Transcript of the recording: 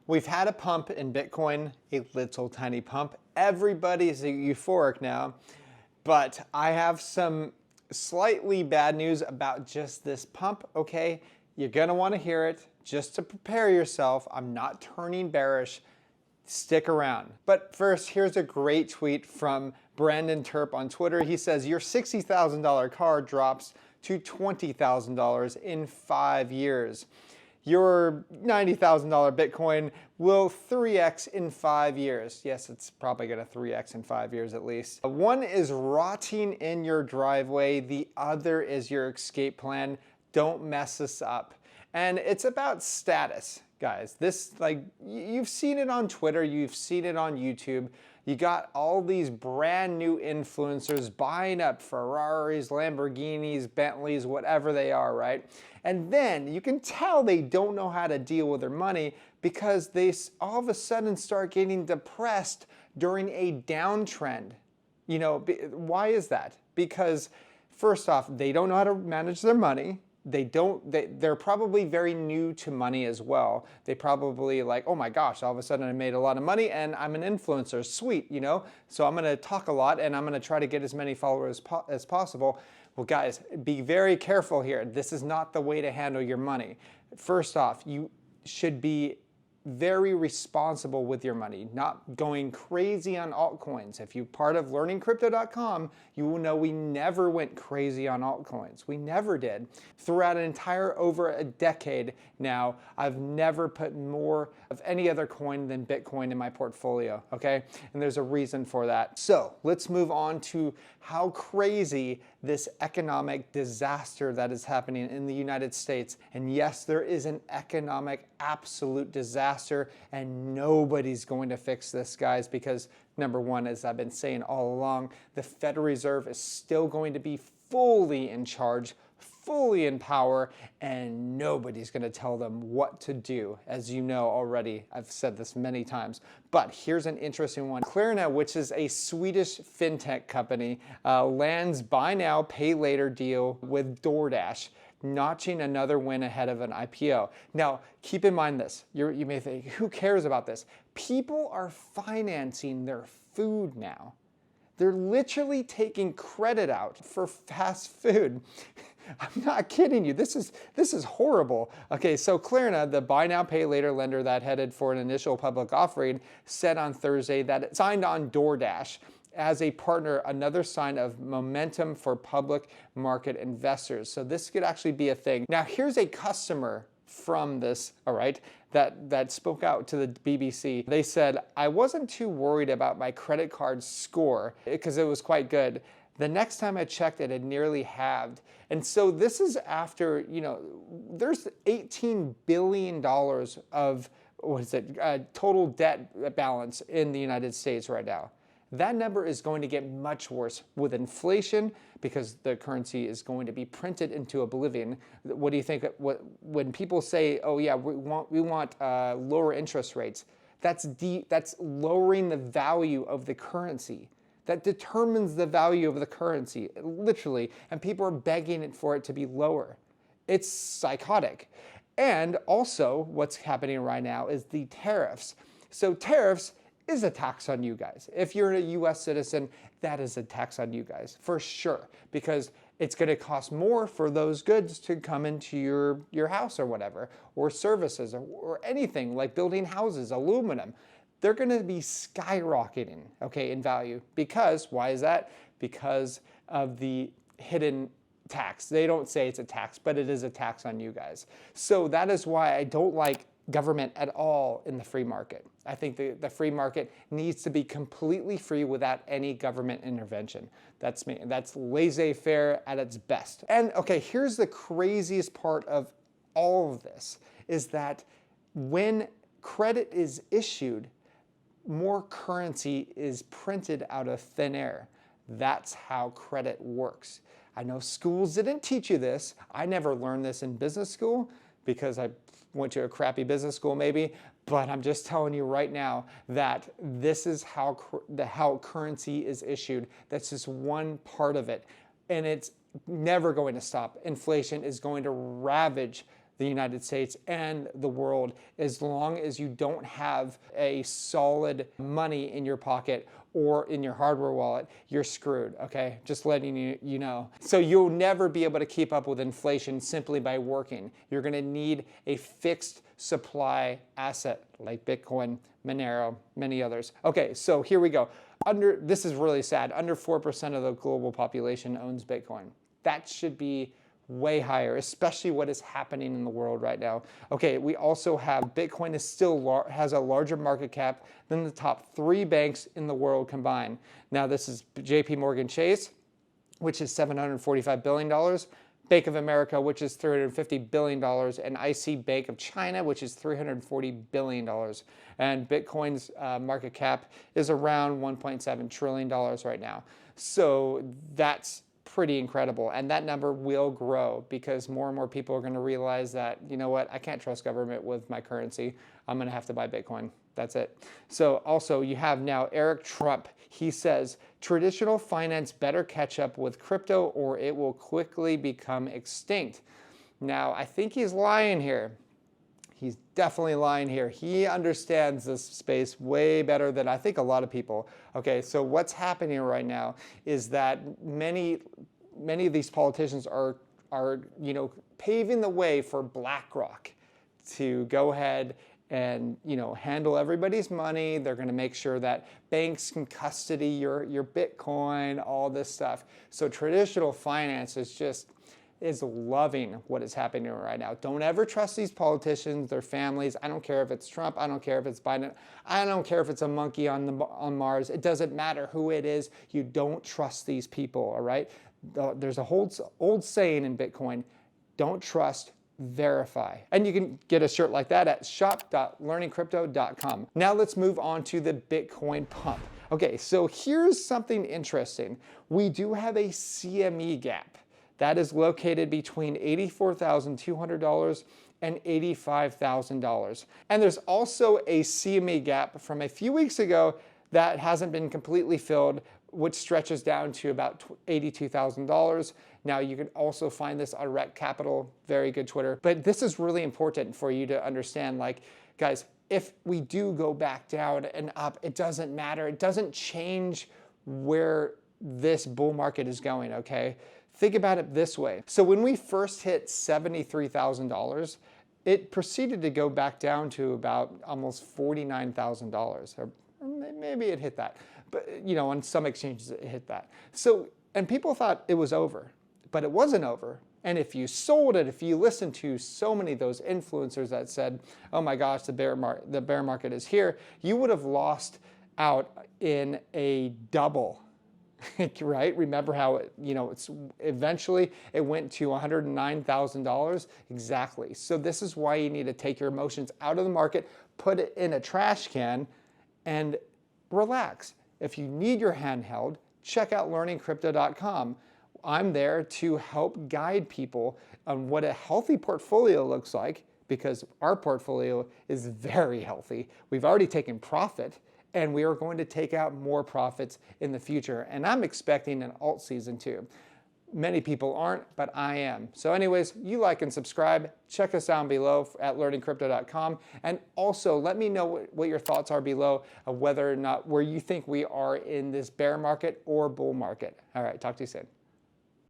We've had a pump in Bitcoin, a little tiny pump. Everybody's euphoric now, but I have some slightly bad news about just this pump, okay? You're gonna wanna hear it just to prepare yourself. I'm not turning bearish. Stick around. But first, here's a great tweet from Brandon Turp on Twitter. He says, your $60,000 car drops to $20,000 in 5 years. Your $90,000 Bitcoin will 3x in 5 years. Yes, it's probably gonna 3x in 5 years at least. One is rotting in your driveway. The other is your escape plan. Don't mess this up. And it's about status, guys. This, like, you've seen it on Twitter, you've seen it on YouTube. You got all these brand new influencers buying up Ferraris, Lamborghinis, Bentleys, whatever they are, right? And then you can tell they don't know how to deal with their money because they all of a sudden start getting depressed during a downtrend. You know, why is that? Because first off, they don't know how to manage their money. They're probably very new to money as well. They probably like, oh my gosh, all of a sudden I made a lot of money and I'm an influencer, sweet, you know? So I'm gonna talk a lot and I'm gonna try to get as many followers as possible. Well guys, be very careful here. This is not the way to handle your money. First off, you should be very responsible with your money, not going crazy on altcoins. If you're part of learningcrypto.com, you will know we never went crazy on altcoins. We never did. Throughout an entire over a decade now, I've never put more of any other coin than Bitcoin in my portfolio, okay? And there's a reason for that. So let's move on to how crazy this economic disaster that is happening in the United States. And yes, there is an economic absolute disaster and nobody's going to fix this, guys, because number one, as I've been saying all along, the Federal Reserve is still going to be fully in charge, fully in power, and nobody's going to tell them what to do. As you know already, I've said this many times, but here's an interesting one. Klarna, which is a Swedish fintech company, lands buy now, pay later deal with DoorDash, notching another win ahead of an IPO. Now, keep in mind this. You may think, who cares about this? People are financing their food now. They're literally taking credit out for fast food. I'm not kidding you. This is horrible. Okay, so Klarna, the buy now pay later lender that headed for an initial public offering, said on Thursday that it signed on DoorDash as a partner, another sign of momentum for public market investors. So this could actually be a thing. Now here's a customer from this, all right, that spoke out to the BBC. They said, I wasn't too worried about my credit card score because it was quite good. The next time I checked, it had nearly halved. And so this is after, you know, there's $18 billion of, total debt balance in the United States right now. That number is going to get much worse with inflation because the currency is going to be printed into oblivion. What do you think? When people say, "Oh yeah, we want lower interest rates," that's lowering the value of the currency. That determines the value of the currency, literally, and people are begging for it to be lower. It's psychotic. And also, what's happening right now is the tariffs. So tariffs is a tax on you guys. If you're a US citizen, that is a tax on you guys, for sure, because it's gonna cost more for those goods to come into your house or whatever, or services, or anything like building houses, aluminum. They're gonna be skyrocketing, okay, in value. Because, why is that? Because of the hidden tax. They don't say it's a tax, but it is a tax on you guys. So that is why I don't like government at all in the free market. I think the free market needs to be completely free without any government intervention. That's me. That's laissez-faire at its best. And okay, here's the craziest part of all of this, is that when credit is issued, more currency is printed out of thin air. That's how credit works. I know schools didn't teach you this. I never learned this in business school because I went to a crappy business school maybe, but I'm just telling you right now that this is how currency is issued. That's just one part of it, and it's never going to stop. Inflation is going to ravage the United States and the world. As long as you don't have a solid money in your pocket or in your hardware wallet, you're screwed, okay? Just letting you know. So you'll never be able to keep up with inflation simply by working. You're gonna need a fixed supply asset like Bitcoin, Monero, many others. Okay, so here we go. This is really sad. Under 4% of the global population owns Bitcoin. That should be way higher, especially what is happening in the world right now. Okay, we also have Bitcoin is still has a larger market cap than the top 3 banks in the world combined. Now this is JP Morgan Chase, which is $745 billion, Bank of America, which is $350 billion, and IC Bank of China, which is $340 billion. And Bitcoin's market cap is around $1.7 trillion right now. So that's pretty incredible. And that number will grow because more and more people are going to realize that, you know what, I can't trust government with my currency. I'm going to have to buy Bitcoin. That's it. So also you have now Eric Trump. He says, traditional finance better catch up with crypto or it will quickly become extinct. Now, I think he's lying here. He's definitely lying here. He understands this space way better than I think a lot of people. Okay, so what's happening right now is that many of these politicians are paving the way for BlackRock to go ahead and handle everybody's money. They're going to make sure that banks can custody your Bitcoin, all this stuff. So traditional finance is loving what is happening right now. Don't ever trust these politicians, their families. I don't care if it's Trump. I don't care if it's Biden. I don't care if it's a monkey on Mars. It doesn't matter who it is. You don't trust these people, all right? There's a whole old saying in Bitcoin, don't trust, verify. And you can get a shirt like that at shop.learningcrypto.com. Now let's move on to the Bitcoin pump. Okay, so here's something interesting. We do have a CME gap. That is located between $84,200 and $85,000. And there's also a CME gap from a few weeks ago that hasn't been completely filled, which stretches down to about $82,000. Now you can also find this on Rec Capital, very good Twitter. But this is really important for you to understand, like, guys, if we do go back down and up, it doesn't matter. It doesn't change where this bull market is going, okay? Think about it this way. So when we first hit $73,000, it proceeded to go back down to about almost $49,000, or maybe it hit that. But on some exchanges it hit that. So, and people thought it was over, but it wasn't over. And if you sold it, if you listened to so many of those influencers that said, "Oh my gosh, the bear market is here," you would have lost out in a double. Right? Remember how it's eventually it went to $109,000 exactly. So this is why you need to take your emotions out of the market, put it in a trash can, and relax. If you need your handheld, check out learningcrypto.com. I'm there to help guide people on what a healthy portfolio looks like, because our portfolio is very healthy. We've already taken profit, and we are going to take out more profits in the future. And I'm expecting an alt season too. Many people aren't, but I am. So anyways, you like and subscribe. Check us down below at learningcrypto.com. And also let me know what your thoughts are below of whether or not where you think we are in this bear market or bull market. All right, talk to you soon.